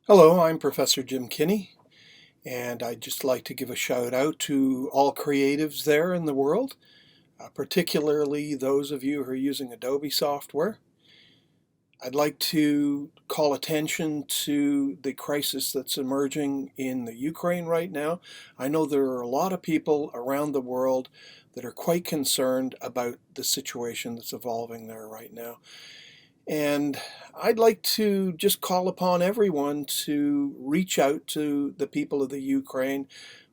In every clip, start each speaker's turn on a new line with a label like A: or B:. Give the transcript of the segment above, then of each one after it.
A: Hello, I'm Professor Jim Kinney, and I'd just like to give a shout out to all creatives there in the world, particularly those of you who are using Adobe software. I'd like to call attention to the crisis that's emerging in the Ukraine right now. I know there are a lot of people around the world that are quite concerned about the situation that's evolving there right now. And I'd like to just call upon everyone to reach out to the people of the Ukraine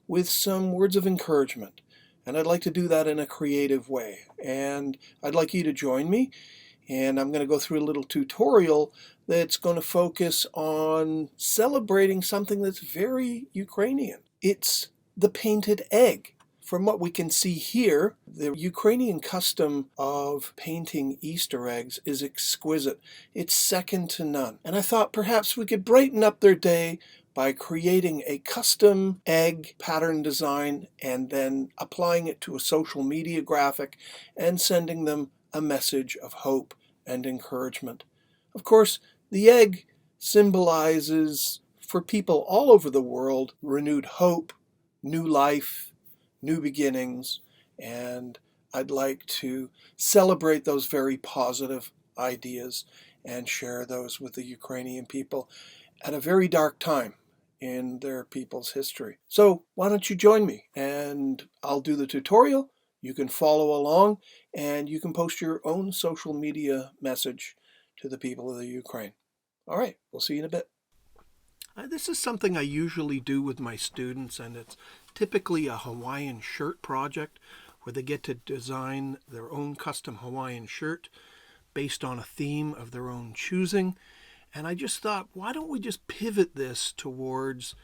A: with some words of encouragement. And I'd like to do that in a creative way. And I'd like you to join me. And I'm going to go through a little tutorial that's going to focus on celebrating something that's very Ukrainian. It's the painted egg. From what we can see here, the Ukrainian custom of painting Easter eggs is exquisite. It's second to none. And I thought perhaps we could brighten up their day by creating a custom egg pattern design and then applying it to a social media graphic and sending them a message of hope and encouragement. Of course, the egg symbolizes, for people all over the world, renewed hope, new life, new beginnings, and I'd like to celebrate those very positive ideas and share those with the Ukrainian people at a very dark time in their people's history. So why don't you join me, and I'll do the tutorial. You can follow along, and you can post your own social media message to the people of the Ukraine. All right, we'll see you in a bit. This is something I usually do with my students, and it's typically a Hawaiian shirt project where they get to design their own custom Hawaiian shirt based on a theme of their own choosing. And I just thought, why don't we just pivot this towards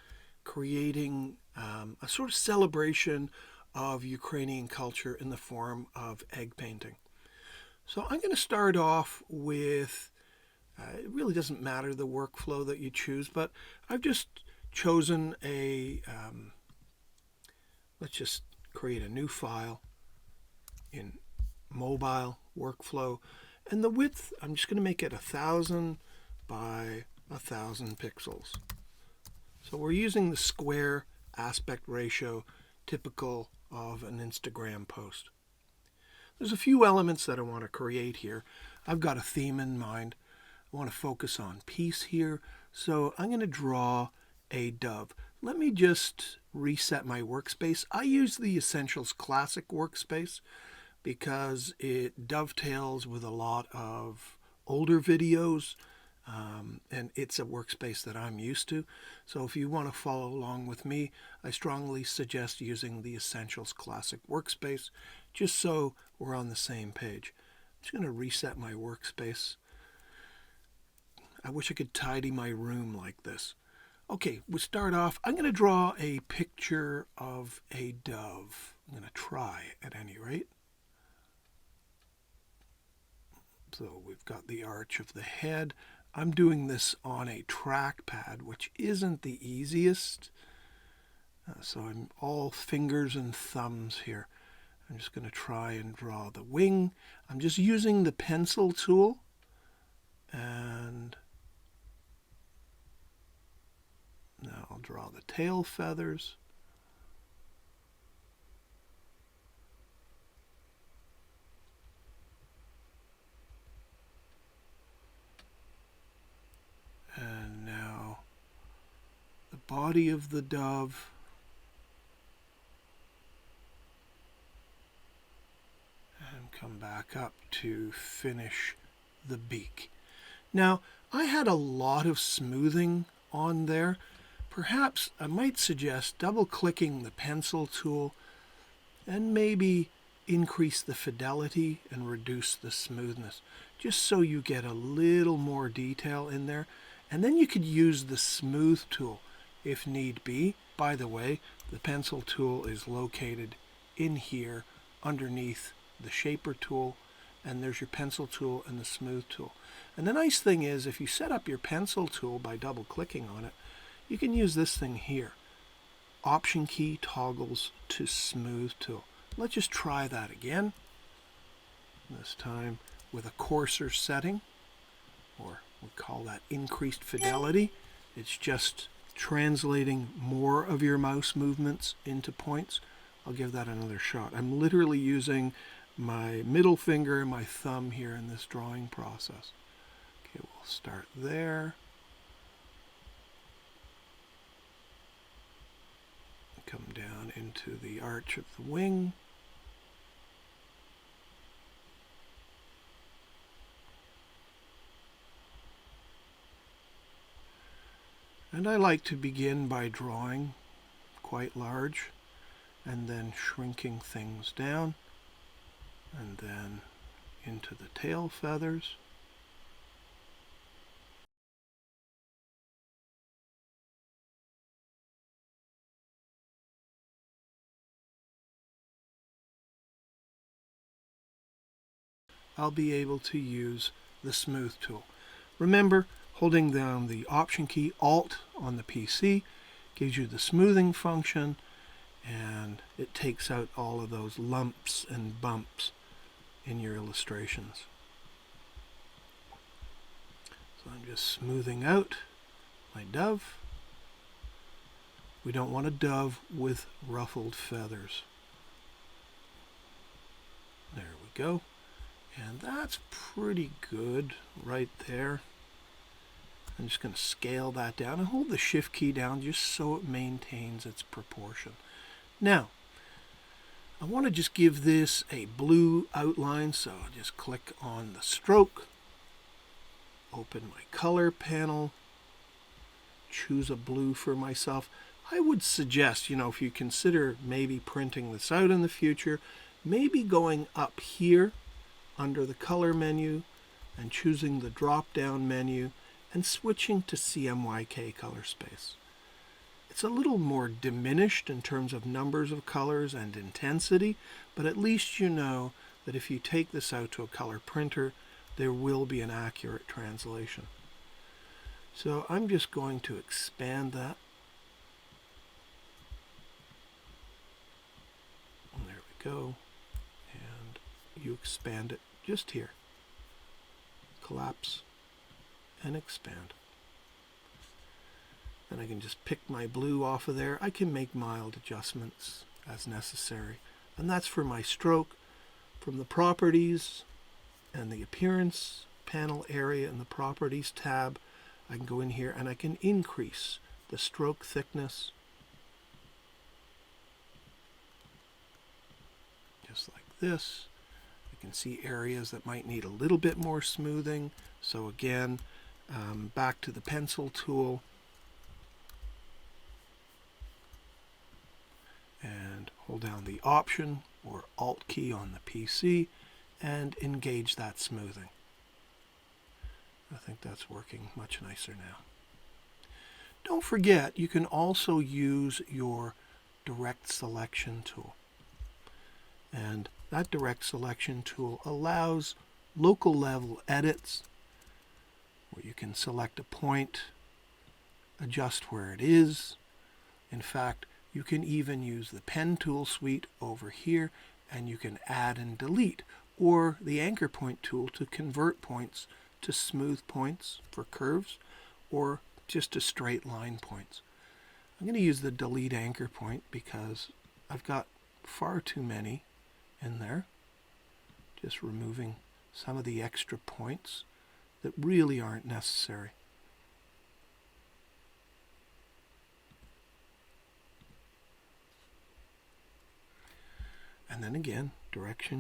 A: creating a sort of celebration of Ukrainian culture in the form of egg painting. So I'm going to start off with it really doesn't matter the workflow that you choose, but I've just chosen let's just create a new file in mobile workflow. And the width, I'm just going to make it 1,000 by 1,000 pixels. So we're using the square aspect ratio typical of an Instagram post. There's a few elements that I want to create here. I've got a theme in mind. I want to focus on peace here, so I'm going to draw a dove. Let me just reset my workspace. I use the Essentials Classic workspace because it dovetails with a lot of older videos, and it's a workspace that I'm used to. So if you want to follow along with me, I strongly suggest using the Essentials Classic workspace, just so we're on the same page. I'm just going to reset my workspace. I wish I could tidy my room like this. Okay, we'll start off. I'm going to draw a picture of a dove. I'm going to try at any rate. So we've got the arch of the head. I'm doing this on a trackpad, which isn't the easiest. So I'm all fingers and thumbs here. I'm just going to try and draw the wing. I'm just using the pencil tool. And now I'll draw the tail feathers. And now the body of the dove. And come back up to finish the beak. Now, I had a lot of smoothing on there. Perhaps I might suggest double-clicking the pencil tool and maybe increase the fidelity and reduce the smoothness, just so you get a little more detail in there. And then you could use the smooth tool if need be. By the way, the pencil tool is located in here underneath the shaper tool, and there's your pencil tool and the smooth tool. And the nice thing is, if you set up your pencil tool by double-clicking on it, you can use this thing here. Option key toggles to smooth tool. Let's just try that again. This time with a coarser setting, or we call that increased fidelity. It's just translating more of your mouse movements into points. I'll give that another shot. I'm literally using my middle finger and my thumb here in this drawing process. Okay, we'll start there. Come down into the arch of the wing. And I like to begin by drawing quite large and then shrinking things down, and then into the tail feathers. I'll be able to use the smooth tool. Remember, holding down the Option key, Alt on the PC, gives you the smoothing function, and it takes out all of those lumps and bumps in your illustrations. So I'm just smoothing out my dove. We don't want a dove with ruffled feathers. There we go. And that's pretty good right there. I'm just going to scale that down and hold the Shift key down just so it maintains its proportion. Now, I want to just give this a blue outline, so I'll just click on the stroke, open my color panel, choose a blue for myself. I would suggest, if you consider maybe printing this out in the future, maybe going up here under the color menu and choosing the drop-down menu and switching to CMYK color space. It's a little more diminished in terms of numbers of colors and intensity, but at least you know that if you take this out to a color printer, there will be an accurate translation. So I'm just going to expand that. And there we go. And you expand it just here. Collapse and expand. Then I can just pick my blue off of there. I can make mild adjustments as necessary. And that's for my stroke. From the Properties and the Appearance panel area in the Properties tab, I can go in here and I can increase the stroke thickness. Just like this. I can see areas that might need a little bit more smoothing. So again, back to the pencil tool. And hold down the Option or Alt key on the PC and engage that smoothing. I think that's working much nicer now. Don't forget, you can also use your Direct Selection tool. And that Direct Selection tool allows local level edits where you can select a point, adjust where it is. In fact, you can even use the pen tool suite over here, and you can add and delete, or the anchor point tool to convert points to smooth points for curves, or just to straight line points. I'm going to use the delete anchor point because I've got far too many in there. Just removing some of the extra points that really aren't necessary. And then again, direct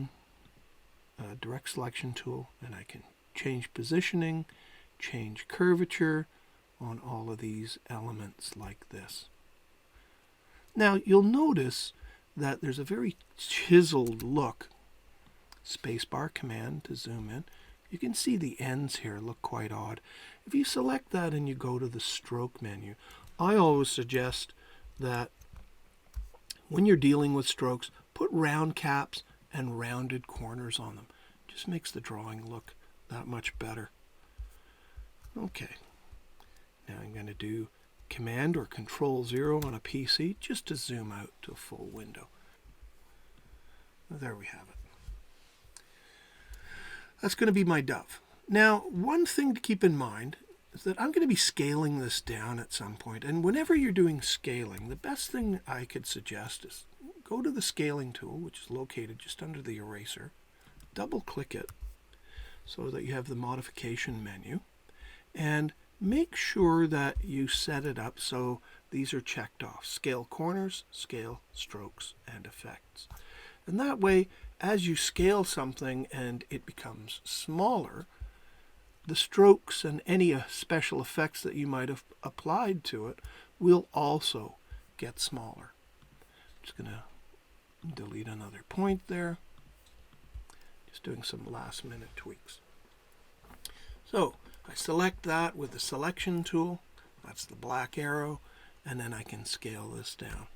A: selection tool, and I can change positioning, change curvature on all of these elements like this. Now you'll notice that there's a very chiseled look. Spacebar command to zoom in. You can see the ends here look quite odd. If you select that and you go to the stroke menu, I always suggest that when you're dealing with strokes, put round caps and rounded corners on them. It just makes the drawing look that much better. Okay, now I'm going to do Command or Control 0 on a PC just to zoom out to a full window. There we have it. That's going to be my dove. Now, one thing to keep in mind is that I'm going to be scaling this down at some point. And whenever you're doing scaling, the best thing I could suggest is go to the scaling tool, which is located just under the eraser, double click it so that you have the modification menu, and make sure that you set it up so these are checked off: scale corners, scale strokes, and effects. And that way, as you scale something and it becomes smaller, the strokes and any special effects that you might have applied to it will also get smaller. I'm just going to delete another point there. Just doing some last minute tweaks. So I select that with the selection tool. That's the black arrow. And then I can scale this down.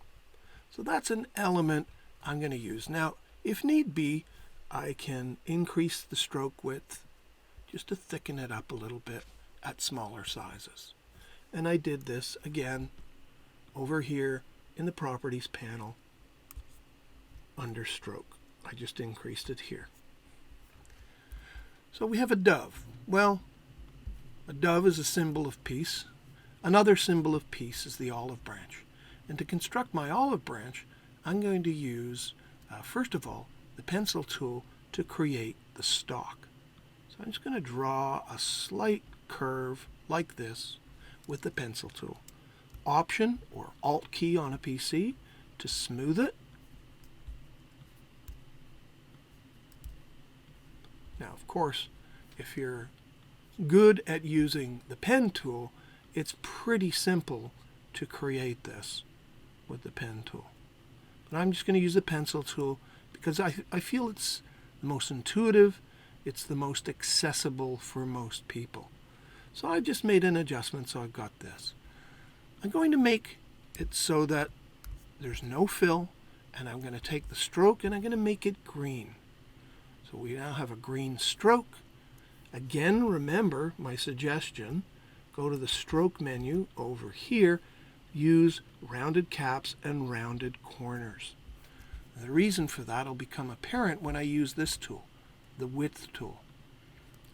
A: So that's an element I'm going to use. Now, if need be, I can increase the stroke width just to thicken it up a little bit at smaller sizes. And I did this again over here in the Properties panel under Stroke. I just increased it here. So we have a dove. Well, a dove is a symbol of peace. Another symbol of peace is the olive branch. And to construct my olive branch, I'm going to use, first of all, the pencil tool to create the stalk. So I'm just going to draw a slight curve like this with the pencil tool. Option or Alt key on a PC to smooth it. Now, of course, if you're good at using the pen tool, it's pretty simple to create this with the pen tool. But I'm just going to use the pencil tool because I feel it's the most intuitive. It's the most accessible for most people. So I've just made an adjustment, so I've got this. I'm going to make it so that there's no fill, and I'm going to take the stroke and I'm going to make it green. So we now have a green stroke. Again, remember my suggestion, go to the stroke menu over here, use rounded caps and rounded corners. The reason for that will become apparent when I use this tool, the width tool.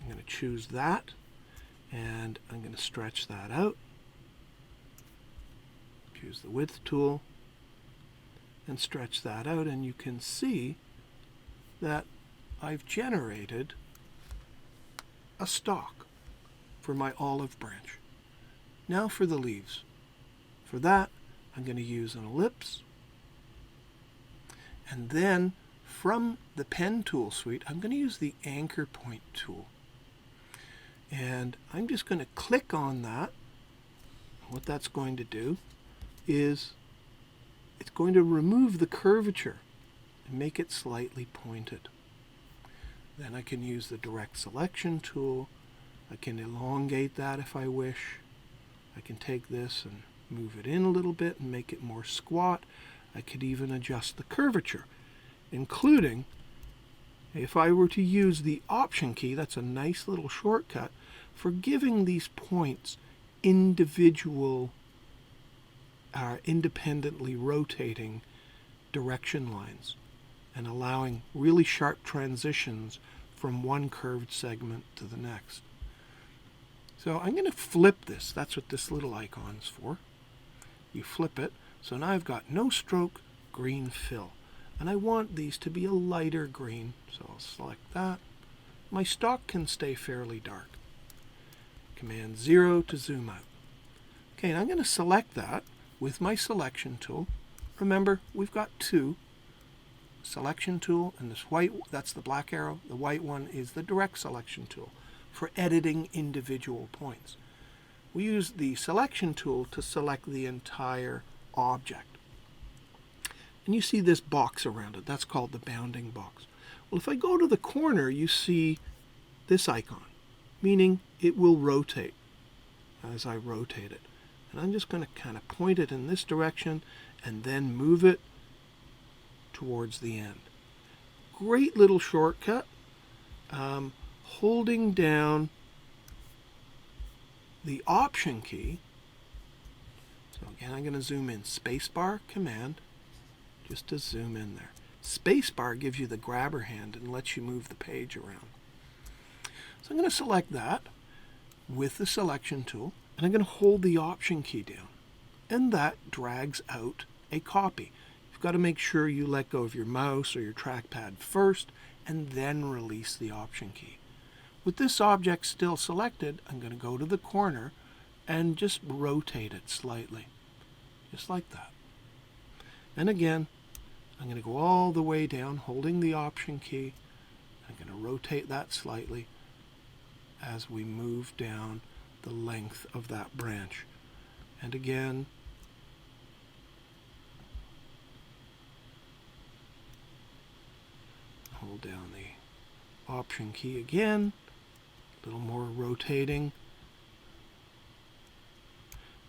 A: I'm going to choose that, and I'm going to stretch that out. Choose the width tool and stretch that out, and you can see that I've generated a stalk for my olive branch. Now for the leaves. For that, I'm going to use an ellipse, and then from the pen tool suite, I'm going to use the anchor point tool. And I'm just going to click on that. What that's going to do is it's going to remove the curvature and make it slightly pointed. Then I can use the direct selection tool. I can elongate that if I wish. I can take this and move it in a little bit and make it more squat. I could even adjust the curvature, including if I were to use the Option key. That's a nice little shortcut for giving these points individual, independently rotating direction lines and allowing really sharp transitions from one curved segment to the next. So I'm going to flip this. That's what this little icon is for. You flip it. So now I've got no stroke, green fill. And I want these to be a lighter green. So I'll select that. My stalk can stay fairly dark. Command 0 to zoom out. Okay, and I'm going to select that with my selection tool. Remember, we've got two. Selection tool and this white, that's the black arrow. The white one is the direct selection tool for editing individual points. We use the selection tool to select the entire object. And you see this box around it. That's called the bounding box. Well, if I go to the corner, you see this icon, meaning it will rotate as I rotate it. And I'm just going to kind of point it in this direction and then move it towards the end. Great little shortcut. Holding down the Option key. So again, I'm going to zoom in. Spacebar, Command, just to zoom in there. Spacebar gives you the grabber hand and lets you move the page around. So I'm going to select that. with the selection tool, and I'm going to hold the Option key down. And that drags out a copy. You've got to make sure you let go of your mouse or your trackpad first, and then release the Option key. With this object still selected, I'm going to go to the corner and just rotate it slightly, just like that. And again, I'm going to go all the way down, holding the Option key. I'm going to rotate that slightly as we move down the length of that branch. And again, hold down the Option key again, a little more rotating.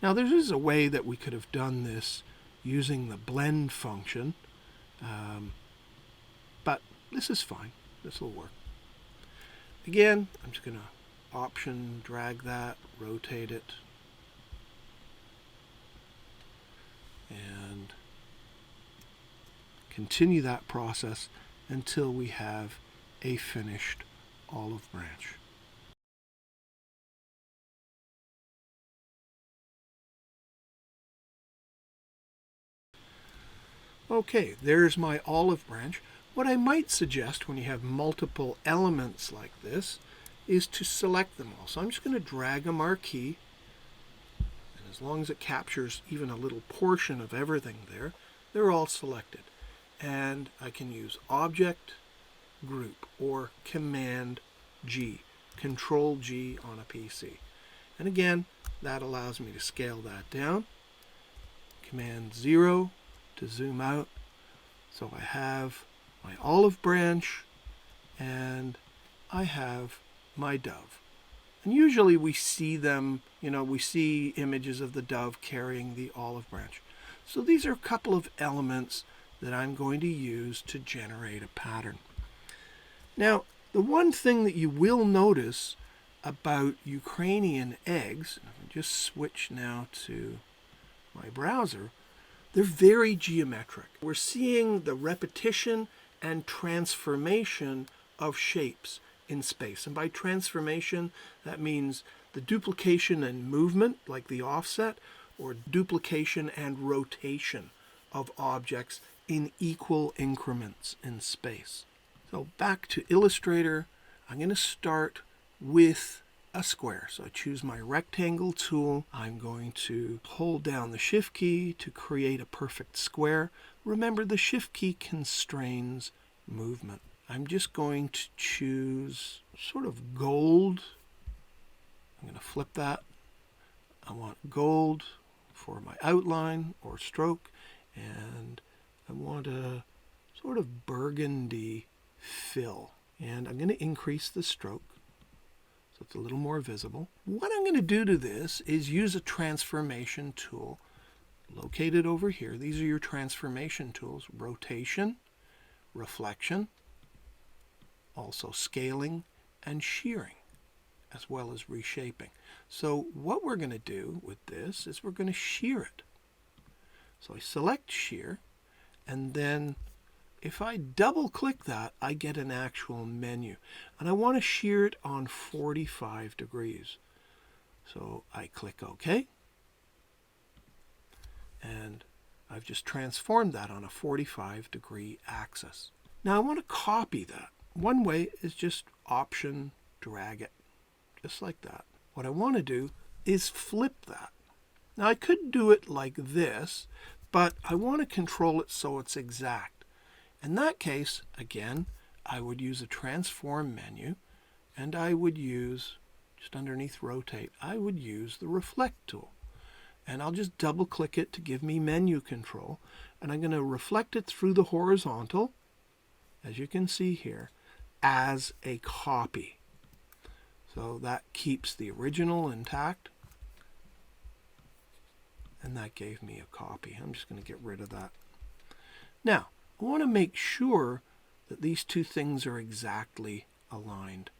A: Now there is a way that we could have done this using the blend function, but this is fine. This will work. Again, I'm just going to Option, drag that, rotate it, and continue that process until we have a finished olive branch. Okay, there's my olive branch. What I might suggest when you have multiple elements like this is to select them all. So I'm just going to drag a marquee, and as long as it captures even a little portion of everything there, they're all selected. And I can use Object, Group, or Command G, Control G on a PC. And again, that allows me to scale that down. Command 0 to zoom out. So I have my olive branch and I have my dove. And usually we see them, we see images of the dove carrying the olive branch. So these are a couple of elements that I'm going to use to generate a pattern. Now, the one thing that you will notice about Ukrainian eggs, if I just switch now to my browser, they're very geometric. We're seeing the repetition and transformation of shapes in space. And by transformation, that means the duplication and movement, like the offset, or duplication and rotation of objects in equal increments in space. So back to Illustrator, I'm going to start with a square. So I choose my rectangle tool. I'm going to hold down the Shift key to create a perfect square. Remember, the Shift key constrains movement. I'm just going to choose sort of gold. I'm going to flip that. I want gold for my outline or stroke, and I want a sort of burgundy fill. And I'm going to increase the stroke so it's a little more visible. What I'm going to do to this is use a transformation tool located over here. These are your transformation tools: rotation, reflection, also scaling and shearing, as well as reshaping. So what we're going to do with this is we're going to shear it. So I select shear, and then if I double click that, I get an actual menu. And I want to shear it on 45 degrees. So I click OK. And I've just transformed that on a 45-degree axis. Now I want to copy that. One way is just Option, drag it, just like that. What I want to do is flip that. Now I could do it like this, but I want to control it so it's exact. In that case, again, I would use a transform menu, and I would use, just underneath rotate, I would use the reflect tool. And I'll just double click it to give me menu control, and I'm going to reflect it through the horizontal, as you can see here, as a copy. So that keeps the original intact, and that gave me a copy. I'm just going to get rid of that. Now, I want to make sure that these two things are exactly aligned.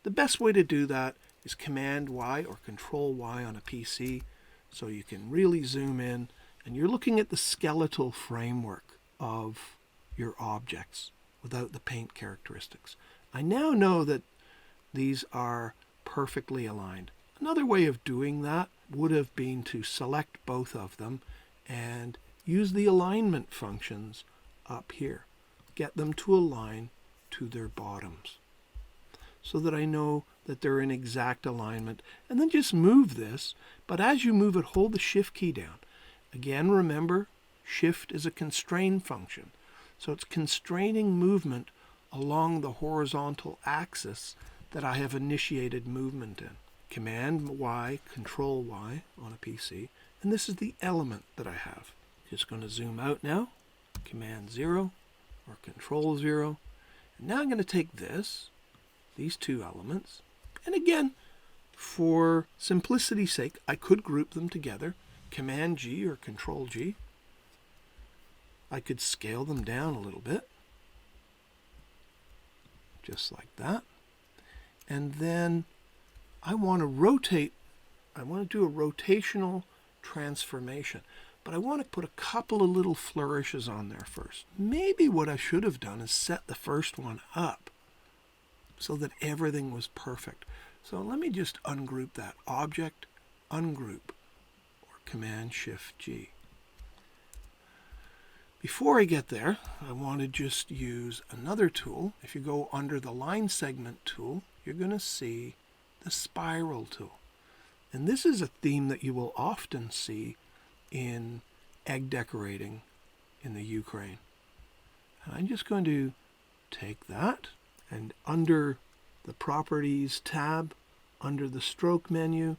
A: The best way to do that is Command Y or Control Y on a PC, so you can really zoom in, and you're looking at the skeletal framework of your objects without the paint characteristics. I now know that these are perfectly aligned. Another way of doing that would have been to select both of them and use the alignment functions up here. Get them to align to their bottoms so that I know that they're in exact alignment, and then just move this. But as you move it, hold the Shift key down. Again, remember, Shift is a constrain function, so it's constraining movement along the horizontal axis that I have initiated movement in. Command Y, Control Y on a PC, and this is the element that I have. Just going to zoom out now, Command 0 or Control 0, and now I'm going to take these two elements, and again, for simplicity's sake, I could group them together, Command G or Control G. I could scale them down a little bit, just like that, and then I want to rotate, I want to do a rotational transformation, but I want to put a couple of little flourishes on there first. Maybe what I should have done is set the first one up so that everything was perfect. So let me just ungroup that. Object, ungroup, or Command Shift G. Before I get there, I want to just use another tool. If you go under the line segment tool, you're going to see the spiral tool. And this is a theme that you will often see in egg decorating in the Ukraine. And I'm just going to take that, and under the Properties tab, under the Stroke menu,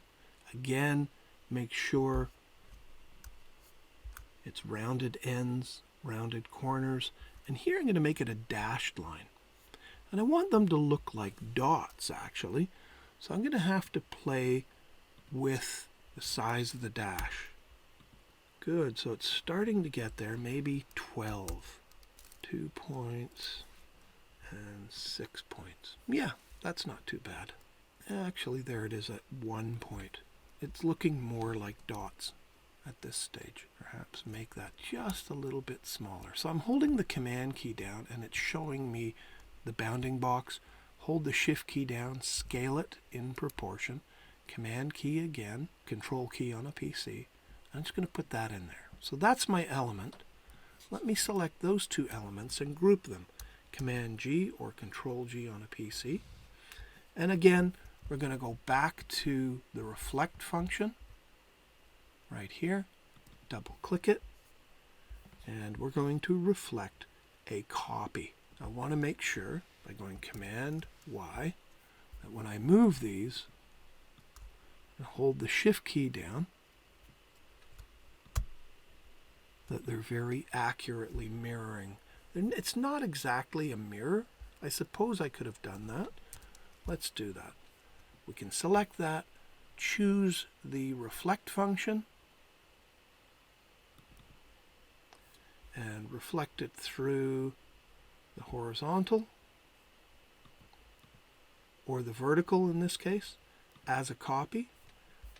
A: again, make sure it's rounded ends, rounded corners, and here I'm going to make it a dashed line. And I want them to look like dots, actually. So I'm going to have to play with the size of the dash. Good, so it's starting to get there, maybe 12. 2 points and 6 points. Yeah, that's not too bad. Actually, there it is at 1 point. It's looking more like dots at this stage. Perhaps make that just a little bit smaller. So I'm holding the Command key down, and it's showing me the bounding box. Hold the Shift key down, scale it in proportion. Command key again, Control key on a PC. I'm just going to put that in there. So that's my element. Let me select those two elements and group them. Command G or Control G on a PC. And again, we're going to go back to the reflect function right here. Double click it. And we're going to reflect a copy. I want to make sure by going Command Y that when I move these and hold the Shift key down, that they're very accurately mirroring. It's not exactly a mirror. I suppose I could have done that. Let's do that. We can select that, choose the reflect function, and reflect it through the horizontal, or the vertical in this case, as a copy.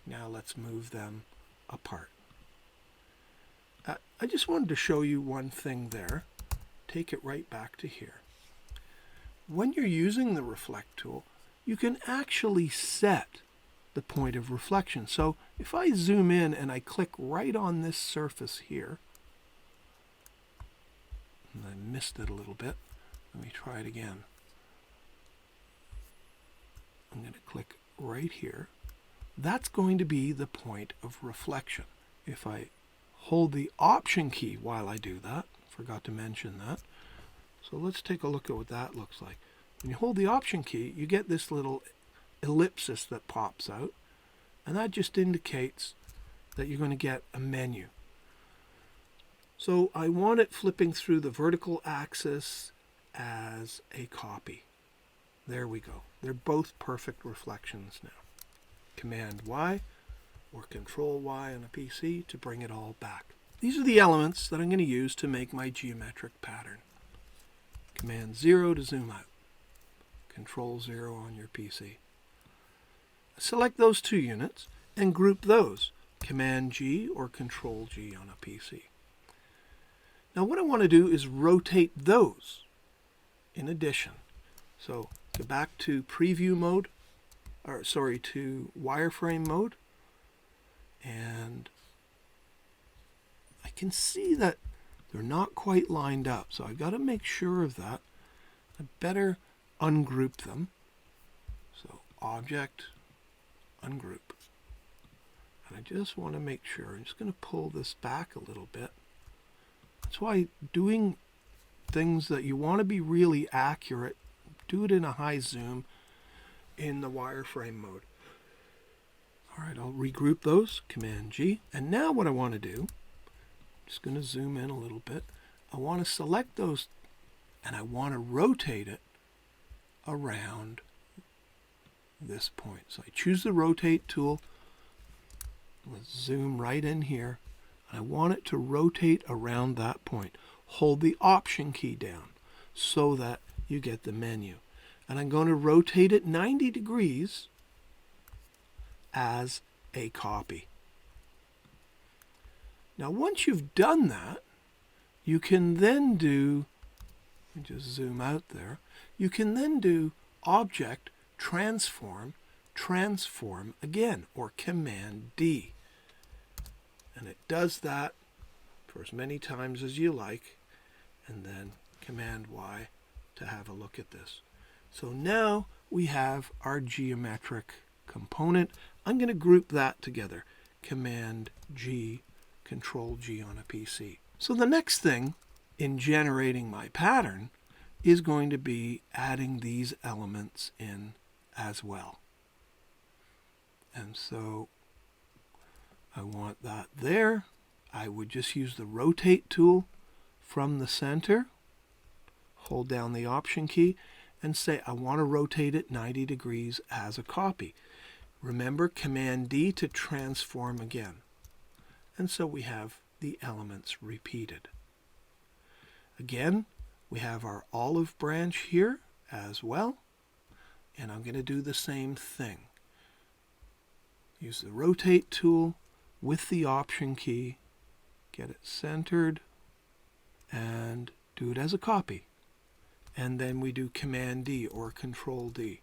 A: Now let's move them apart. I just wanted to show you one thing there. Take it right back to here. When you're using the reflect tool, you can actually set the point of reflection. So if I zoom in and I click right on this surface here, and I missed it a little bit. Let me try it again. I'm going to click right here. That's going to be the point of reflection. If I hold the Option key while I do that, forgot to mention that. So let's take a look at what that looks like. When you hold the Option key, you get this little ellipsis that pops out, and that just indicates that you're going to get a menu. So I want it flipping through the vertical axis as a copy. There we go. They're both perfect reflections now. Command Y or Control Y on a PC to bring it all back. These are the elements that I'm going to use to make my geometric pattern. Command 0 to zoom out. Control 0 on your PC. Select those two units and group those. Command G or Control G on a PC. Now what I want to do is rotate those in addition. So go back to preview mode, to wireframe mode, and I can see that they're not quite lined up, so I've got to make sure of that. I better ungroup them. So Object, Ungroup. And I just want to make sure. I'm just going to pull this back a little bit. That's why doing things that you want to be really accurate, do it in a high zoom in the wireframe mode. All right, I'll regroup those, Command G. And now what I want to do, I'm just going to zoom in a little bit. I want to select those and I want to rotate it around this point. So I choose the rotate tool. Let's zoom right in here. I want it to rotate around that point. Hold the Option key down so that you get the menu. And I'm going to rotate it 90 degrees as a copy. Now once you've done that, you can then do, let me just zoom out there, you can then do Object, Transform, Transform again, or Command D. And it does that for as many times as you like, and then Command Y to have a look at this. So now we have our geometric component. I'm going to group that together. Command G, Control G on a PC. So the next thing in generating my pattern is going to be adding these elements in as well. And so I want that there. I would just use the rotate tool from the center, hold down the Option key, and say I want to rotate it 90 degrees as a copy. Remember Command D to transform again. And so we have the elements repeated. Again, we have our olive branch here as well, and I'm going to do the same thing. Use the rotate tool with the Option key, get it centered, and do it as a copy. And then we do Command D or Control D.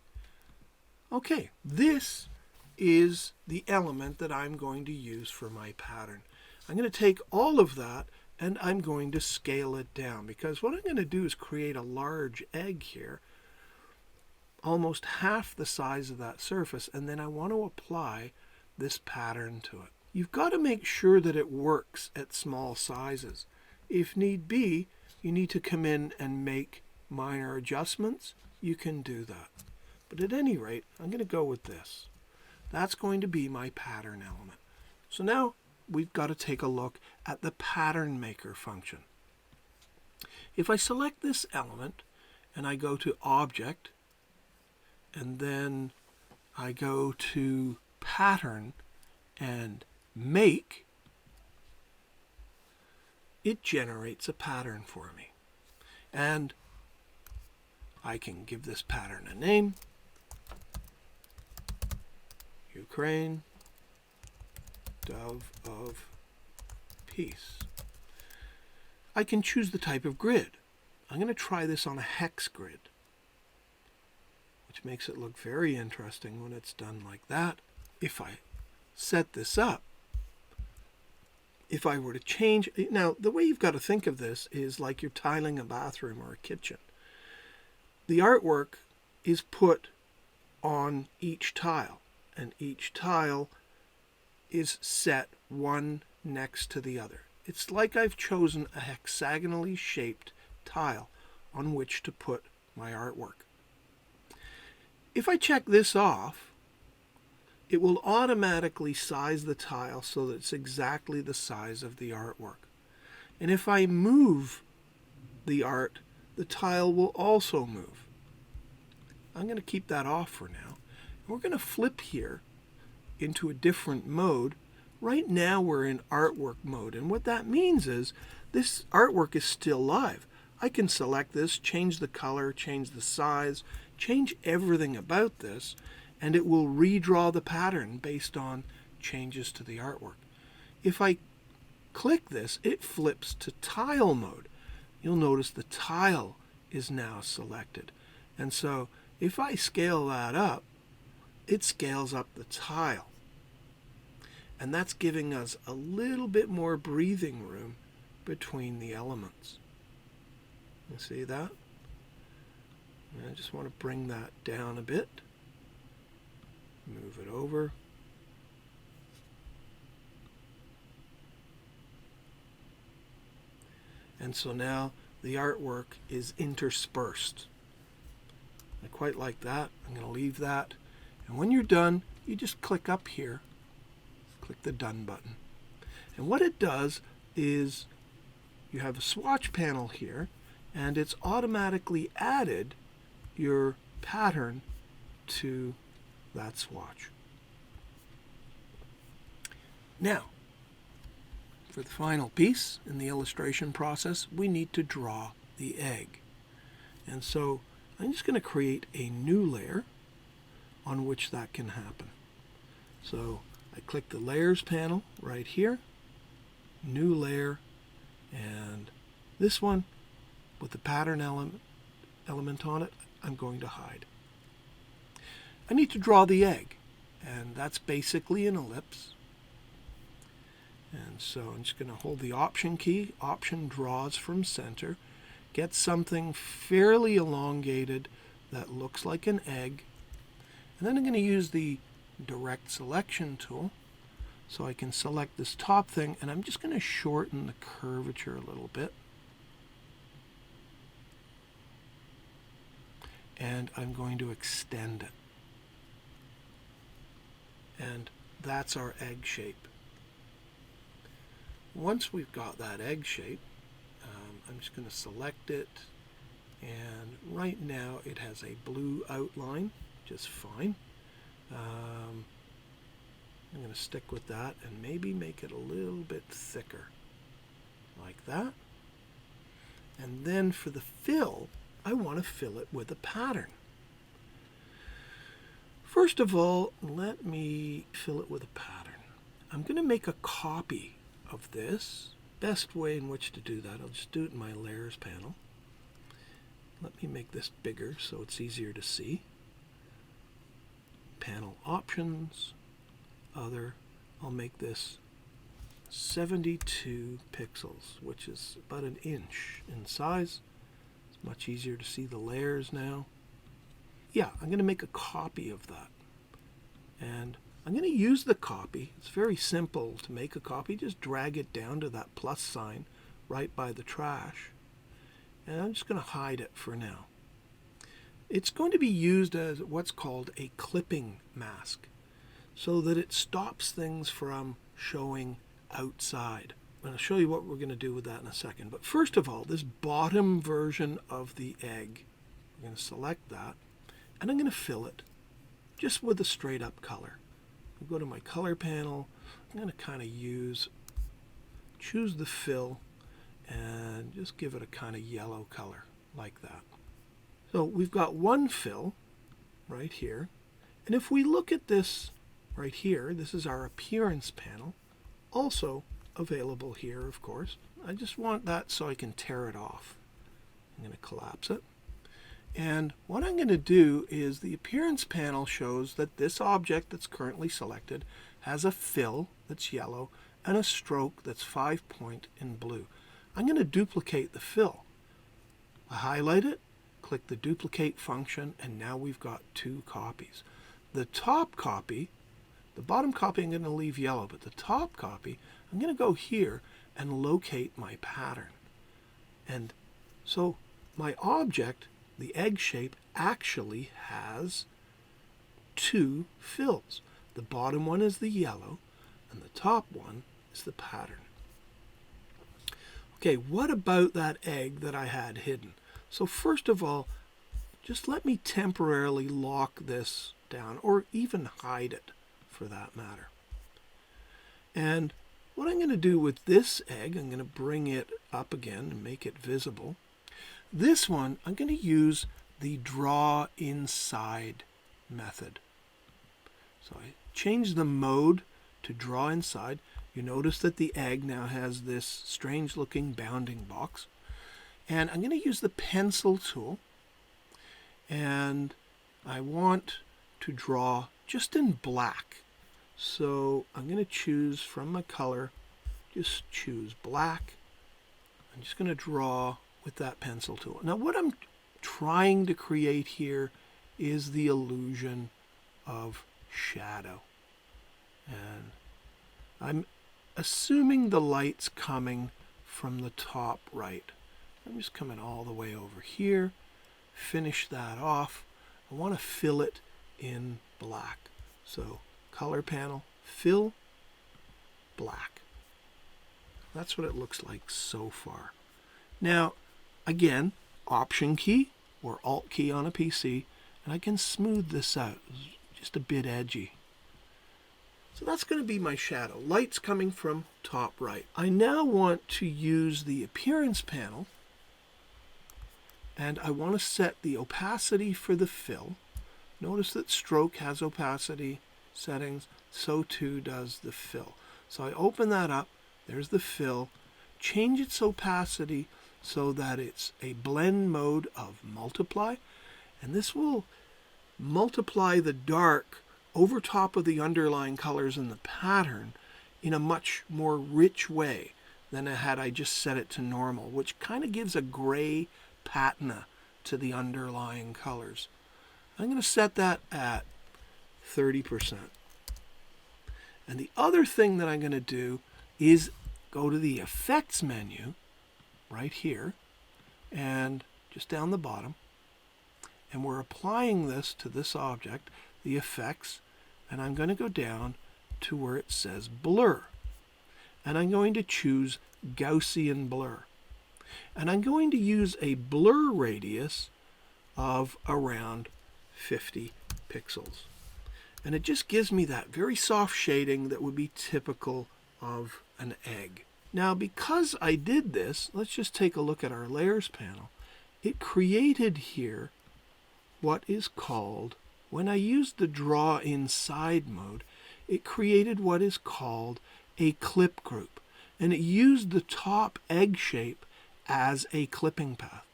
A: Okay, this is the element that I'm going to use for my pattern. I'm going to take all of that and I'm going to scale it down, because what I'm going to do is create a large egg here, almost half the size of that surface, and then I want to apply this pattern to it. You've got to make sure that it works at small sizes. If need be, you need to come in and make minor adjustments. You can do that. But at any rate, I'm going to go with this. That's going to be my pattern element. So now we've got to take a look at the pattern maker function. If I select this element and I go to Object, and then I go to Pattern and Make, it generates a pattern for me. And I can give this pattern a name, Ukraine, Dove of Peace. I can choose the type of grid. I'm going to try this on a hex grid, which makes it look very interesting when it's done like that. If I set this up, if I were to change, now the way you've got to think of this is like you're tiling a bathroom or a kitchen. The artwork is put on each tile, and each tile is set one next to the other. It's like I've chosen a hexagonally shaped tile on which to put my artwork. If I check this off, it will automatically size the tile so that it's exactly the size of the artwork. And if I move the art, the tile will also move. I'm going to keep that off for now. We're going to flip here into a different mode. Right now we're in artwork mode, and what that means is this artwork is still live. I can select this, change the color, change the size, change everything about this, and it will redraw the pattern based on changes to the artwork. If I click this, it flips to tile mode. You'll notice the tile is now selected. And so if I scale that up, it scales up the tile. And that's giving us a little bit more breathing room between the elements. You see that? And I just want to bring that down a bit. Move it over. And so now the artwork is interspersed. I quite like that. I'm going to leave that. And when you're done, you just click up here. Click the Done button. And what it does is you have a swatch panel here, and it's automatically added your pattern to that swatch. Now, for the final piece in the illustration process, we need to draw the egg. And so I'm just going to create a new layer on which that can happen. So I click the Layers panel right here, New Layer, and this one with the pattern element on it, I'm going to hide. I need to draw the egg, and that's basically an ellipse. And so I'm just going to hold the Option key. Option draws from center. Get something fairly elongated that looks like an egg. And then I'm going to use the Direct Selection tool so I can select this top thing, and I'm just going to shorten the curvature a little bit. And I'm going to extend it. And that's our egg shape. Once we've got that egg shape, I'm just going to select it, and right now it has a blue outline, just fine. I'm going to stick with that and maybe make it a little bit thicker, like that. And then for the fill, I want to fill it with a pattern. First of all, let me fill it with a pattern. I'm going to make a copy of this. Best way in which to do that, I'll just do it in my Layers panel. Let me make this bigger so it's easier to see. Panel Options, Other. I'll make this 72 pixels, which is about an inch in size. It's much easier to see the layers now. Yeah, I'm going to make a copy of that. And I'm going to use the copy. It's very simple to make a copy. Just drag it down to that plus sign right by the trash. And I'm just going to hide it for now. It's going to be used as what's called a clipping mask, so that it stops things from showing outside. And I'll show you what we're going to do with that in a second. But first of all, this bottom version of the egg, I'm going to select that, and I'm going to fill it just with a straight up color. I'll go to my color panel. I'm going to kind of choose the fill and just give it a kind of yellow color like that. So we've got one fill right here. And if we look at this right here, this is our appearance panel, also available here, of course. I just want that so I can tear it off. I'm going to collapse it. And what I'm going to do is the appearance panel shows that this object that's currently selected has a fill that's yellow and a stroke that's 5-point in blue. I'm going to duplicate the fill. I highlight it, click the duplicate function, and now we've got two copies. The top copy, the bottom copy I'm going to leave yellow, but the top copy, I'm going to go here and locate my pattern. And so my object, the egg shape, actually has two fills. The bottom one is the yellow, and the top one is the pattern. Okay, what about that egg that I had hidden? So first of all, just let me temporarily lock this down, or even hide it for that matter. And what I'm going to do with this egg, I'm going to bring it up again and make it visible. This one, I'm going to use the Draw Inside method. So I change the mode to Draw Inside. You notice that the egg now has this strange looking bounding box. And I'm going to use the pencil tool. And I want to draw just in black. So I'm going to choose from my color, just choose black. I'm just going to draw with that pencil tool. Now what I'm trying to create here is the illusion of shadow. And I'm assuming the light's coming from the top right. I'm just coming all the way over here, finish that off. I want to fill it in black. So color panel, fill, black. That's what it looks like so far. Now, again, Option key or Alt key on a PC, and I can smooth this out. It's just a bit edgy. So that's going to be my shadow. Light's coming from top right. I now want to use the appearance panel, and I want to set the opacity for the fill. Notice that stroke has opacity settings, so too does the fill. So I open that up, there's the fill, change its opacity so that it's a blend mode of multiply, and this will multiply the dark over top of the underlying colors in the pattern in a much more rich way than had I just set it to normal, which kind of gives a gray patina to the underlying colors. I'm going to set that at 30%. And the other thing that I'm going to do is go to the effects menu right here and just down the bottom, and we're applying this to this object, the effects, and I'm going to go down to where it says blur, and I'm going to choose Gaussian blur, and I'm going to use a blur radius of around 50 pixels, and it just gives me that very soft shading that would be typical of an egg. Now, because I did this, let's just take a look at our layers panel. It created here what is called, when I used the draw inside mode, it created what is called a clip group, and it used the top egg shape as a clipping path.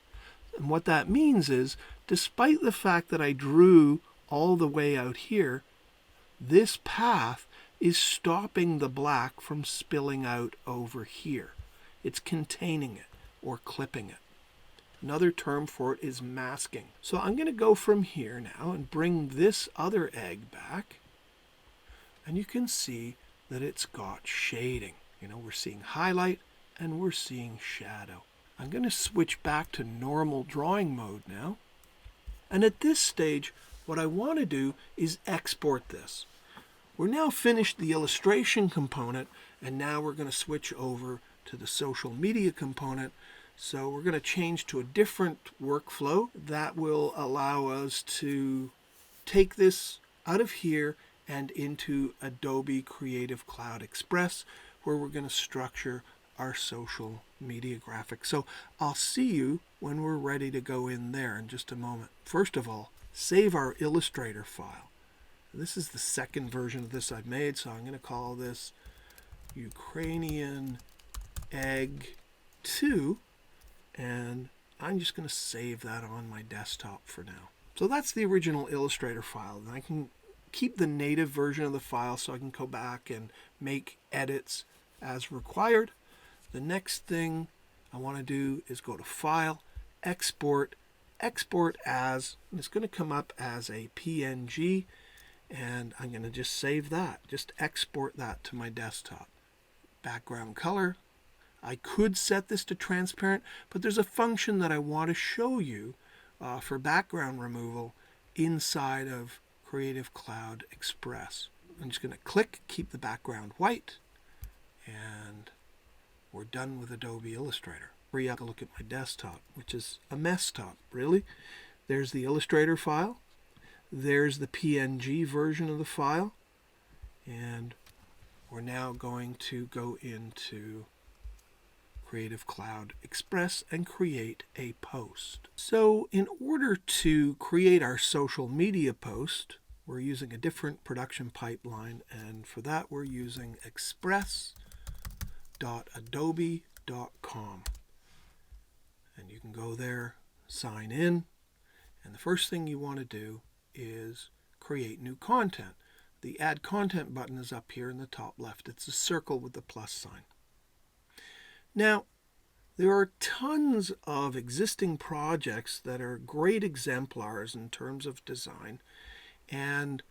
A: And what that means is, despite the fact that I drew all the way out here, this path is stopping the black from spilling out over here. It's containing it or clipping it. Another term for it is masking. So I'm going to go from here now and bring this other egg back, and you can see that it's got shading. You know, we're seeing highlight and we're seeing shadow. I'm going to switch back to normal drawing mode now. And at this stage, what I want to do is export this. We're now finished the illustration component, and now we're going to switch over to the social media component. So we're going to change to a different workflow that will allow us to take this out of here and into Adobe Creative Cloud Express, where we're going to structure our social media graphics. So I'll see you when we're ready to go in there in just a moment. First of all, save our Illustrator file. This is the second version of this I've made, so I'm going to call this Ukrainian Egg 2, and I'm just going to save that on my desktop for now. So that's the original Illustrator file, and I can keep the native version of the file so I can go back and make edits as required. The next thing I want to do is go to File, Export, Export As, and it's going to come up as a PNG, and I'm going to just save that, just export that to my desktop. Background color, I could set this to transparent, but there's a function that I want to show you for background removal inside of Creative Cloud Express. I'm just going to click, keep the background white, and we're done with Adobe Illustrator. Free up to look at my desktop, which is a mess top, really. There's the Illustrator file. There's the PNG version of the file, and we're now going to go into Creative Cloud Express and create a post. So in order to create our social media post, we're using a different production pipeline, and for that we're using express.adobe.com. And you can go there, sign in, and the first thing you want to do is create new content. The Add Content button is up here in the top left. It's a circle with the plus sign. Now, there are tons of existing projects that are great exemplars in terms of design, and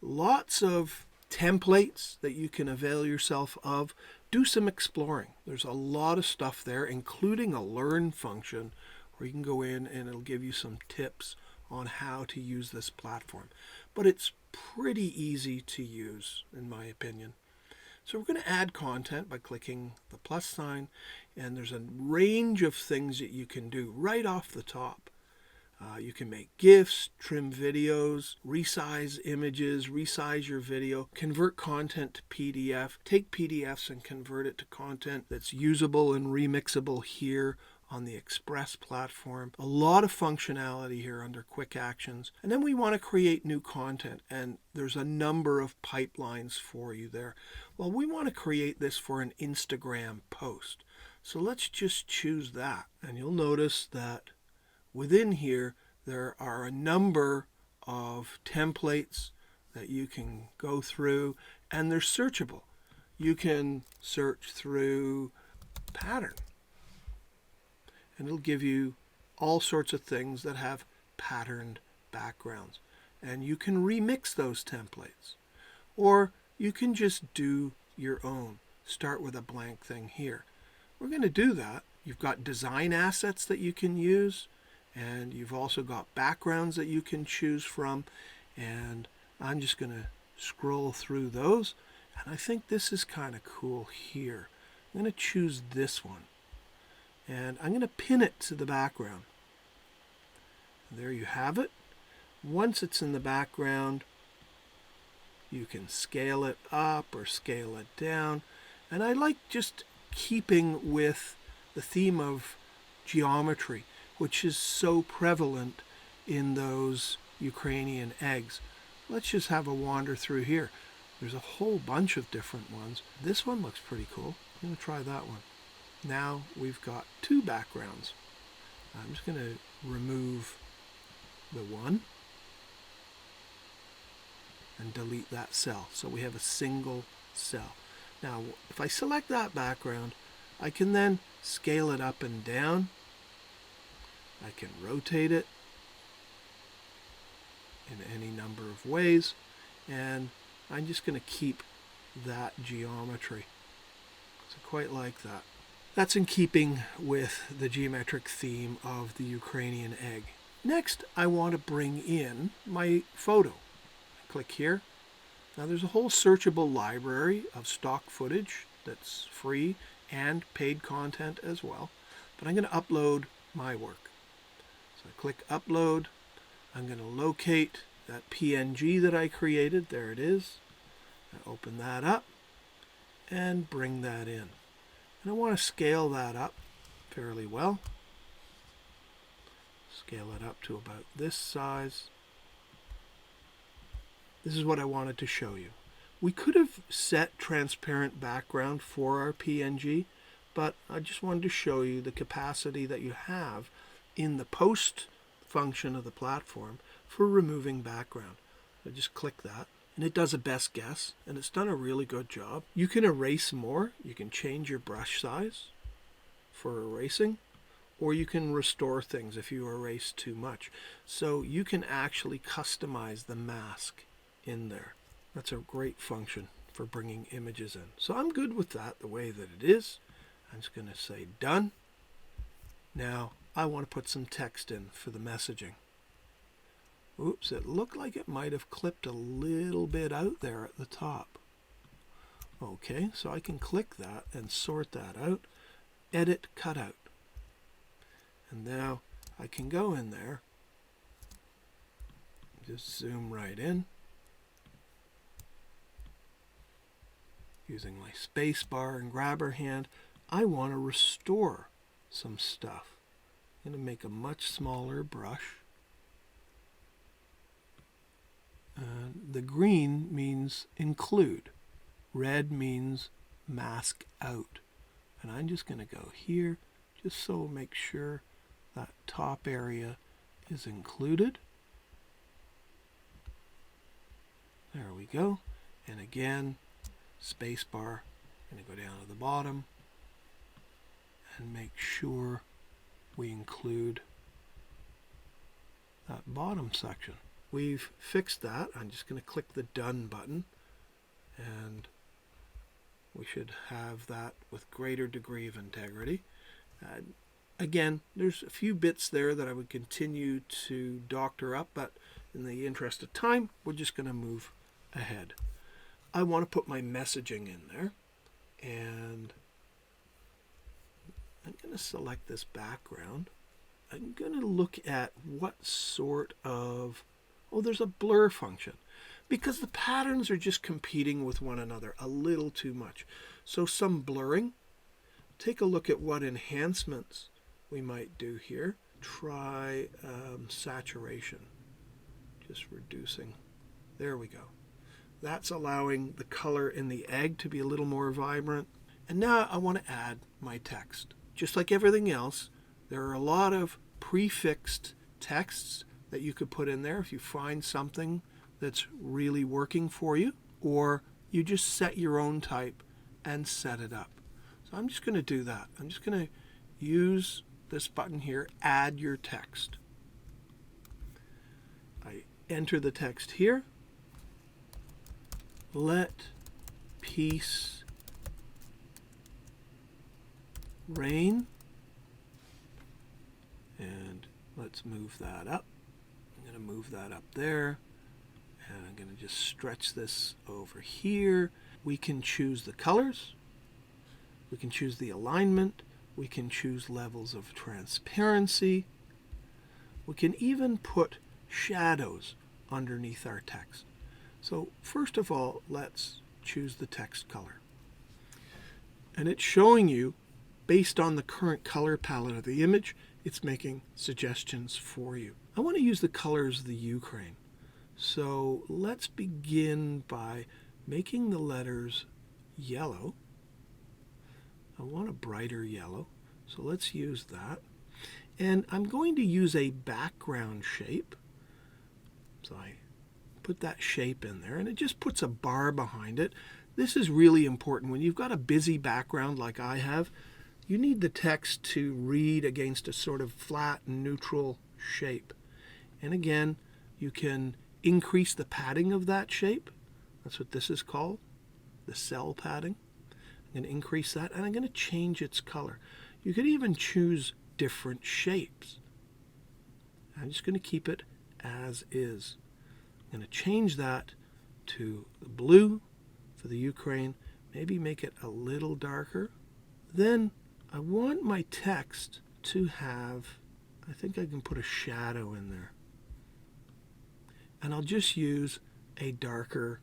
A: lots of templates that you can avail yourself of. Do some exploring. There's a lot of stuff there, including a learn function where you can go in and it'll give you some tips on how to use this platform. But it's pretty easy to use, in my opinion. So we're going to add content by clicking the plus sign, and there's a range of things that you can do right off the top. You can make GIFs, trim videos, resize images, resize your video, convert content to PDF, take PDFs and convert it to content that's usable and remixable here on the Express platform. A lot of functionality here under Quick Actions. And then we want to create new content, and there's a number of pipelines for you there. Well, we want to create this for an Instagram post. So let's just choose that. And you'll notice that within here, there are a number of templates that you can go through, and they're searchable. You can search through pattern, and it'll give you all sorts of things that have patterned backgrounds. And you can remix those templates, or you can just do your own. Start with a blank thing here. We're going to do that. You've got design assets that you can use, and you've also got backgrounds that you can choose from, and I'm just going to scroll through those, and I think this is kind of cool here. I'm going to choose this one, and I'm going to pin it to the background. There you have it. Once it's in the background, you can scale it up or scale it down, and I like just keeping with the theme of geometry, which is so prevalent in those Ukrainian eggs. Let's just have a wander through here. There's a whole bunch of different ones. This one looks pretty cool. I'm going to try that one. Now we've got two backgrounds. I'm just going to remove the one and delete that cell. So we have a single cell. Now, if I select that background, I can then scale it up and down. I can rotate it in any number of ways, and I'm just going to keep that geometry. So I quite like that. That's in keeping with the geometric theme of the Ukrainian egg. Next, I want to bring in my photo. Click here. Now there's a whole searchable library of stock footage that's free and paid content as well, but I'm going to upload my work. So I click upload. I'm going to locate that PNG that I created. There it is. I open that up and bring that in. And I want to scale that up fairly well. Scale it up to about this size. This is what I wanted to show you. We could have set transparent background for our PNG, but I just wanted to show you the capacity that you have in the post function of the platform for removing background. I just click that, and it does a best guess, and it's done a really good job. You can erase more. You can change your brush size for erasing, or you can restore things if you erase too much. So you can actually customize the mask in there. That's a great function for bringing images in. So I'm good with that the way that it is. I'm just going to say done. Now I want to put some text in for the messaging. Oops, it looked like it might have clipped a little bit out there at the top. Okay, so I can click that and sort that out. Edit cutout. And now I can go in there, just zoom right in, using my space bar and grabber hand. I want to restore some stuff. I'm going to make a much smaller brush. The green means include. Red means mask out. And I'm just going to go here, just so make sure that top area is included. There we go. And again, space bar. I'm going to go down to the bottom and make sure we include that bottom section. We've fixed that. I'm just going to click the Done button, and we should have that with greater degree of integrity. Again, there's a few bits there that I would continue to doctor up, but in the interest of time, we're just going to move ahead. I want to put my messaging in there, and I'm going to select this background. I'm going to look at what sort of, there's a blur function, because the patterns are just competing with one another a little too much. So some blurring. Take a look at what enhancements we might do here. Try saturation, just reducing. There we go. That's allowing the color in the egg to be a little more vibrant. And now I want to add my text. Just like everything else, there are a lot of prefixed texts that you could put in there if you find something that's really working for you, or you just set your own type and set it up. So I'm just going to do that. I'm just going to use this button here, add your text. I enter the text here. Let peace reign. And let's move that up. I'm going to move that up there. And I'm going to just stretch this over here. We can choose the colors. We can choose the alignment. We can choose levels of transparency. We can even put shadows underneath our text. So first of all, let's choose the text color. And it's showing you, based on the current color palette of the image, it's making suggestions for you. I want to use the colors of the Ukraine. So let's begin by making the letters yellow. I want a brighter yellow, so let's use that. And I'm going to use a background shape. So I put that shape in there, and it just puts a bar behind it. This is really important. When you've got a busy background like I have, you need the text to read against a sort of flat, neutral shape. And again, you can increase the padding of that shape. That's what this is called, the cell padding. I'm going to increase that, and I'm going to change its color. You could even choose different shapes. I'm just going to keep it as is. I'm going to change that to the blue for the Ukraine, maybe make it a little darker. Then I want my text to have, I think I can put a shadow in there. And I'll just use a darker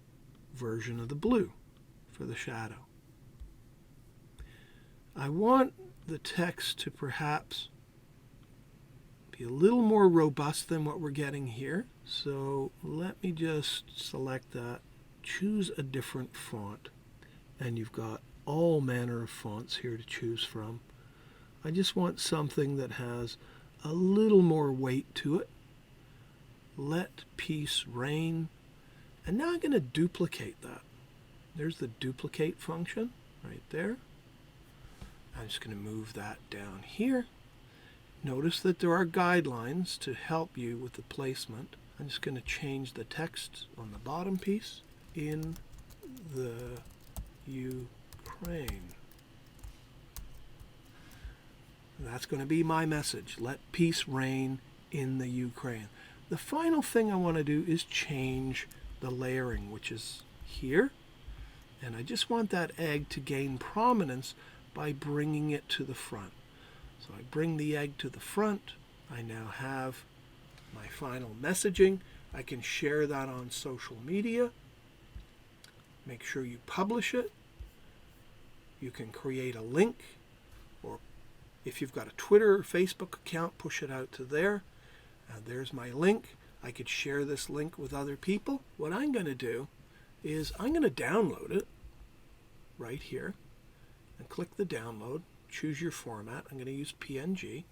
A: version of the blue for the shadow. I want the text to perhaps be a little more robust than what we're getting here. So let me just select that, choose a different font, and you've got all manner of fonts here to choose from. I just want something that has a little more weight to it. Let peace reign. And now I'm going to duplicate that. There's the duplicate function right there. I'm just going to move that down here. Notice that there are guidelines to help you with the placement. I'm just going to change the text on the bottom piece in the Ukraine. That's going to be my message. Let peace reign in the Ukraine. The final thing I want to do is change the layering, which is here. And I just want that egg to gain prominence by bringing it to the front. So I bring the egg to the front. I now have my final messaging. I can share that on social media. Make sure you publish it. You can create a link, or if you've got a Twitter or Facebook account, push it out to there. There's my link. I could share this link with other people. What I'm going to do is I'm going to download it right here and click the download. Choose your format. I'm going to use PNG.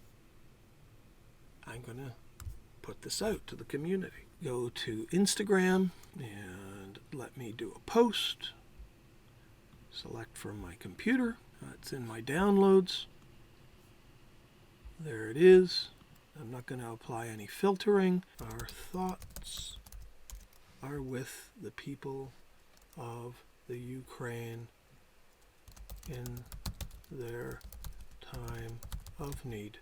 A: I'm going to put this out to the community. go to Instagram and let me do a post. Select from my computer. It's in my downloads. There it is. I'm not going to apply any filtering. Our thoughts are with the people of the Ukraine in their time of need.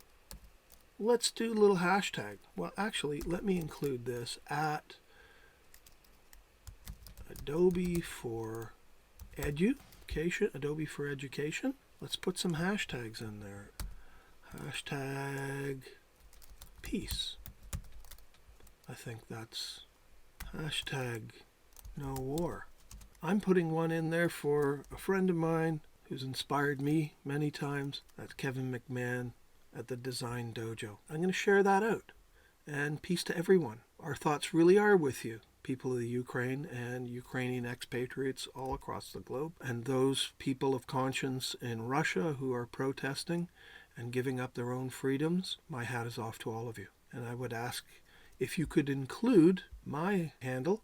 A: Let's do a little hashtag. Well, actually, let me include this at Adobe for Education. Adobe for Education. Let's put some hashtags in there. Hashtag peace. I think that's hashtag no war. I'm putting one in there for a friend of mine who's inspired me many times. That's Kevin McMahon at the Design Dojo. I'm going to share that out. And peace to everyone. Our thoughts really are with you, people of the Ukraine and Ukrainian expatriates all across the globe, and those people of conscience in Russia who are protesting and giving up their own freedoms. My hat is off to all of you. And I would ask if you could include my handle,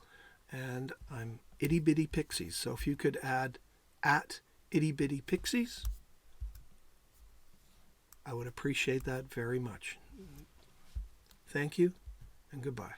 A: and I'm Itty Bitty Pixies. So if you could add at Itty Bitty Pixies, I would appreciate that very much. Thank you, and goodbye.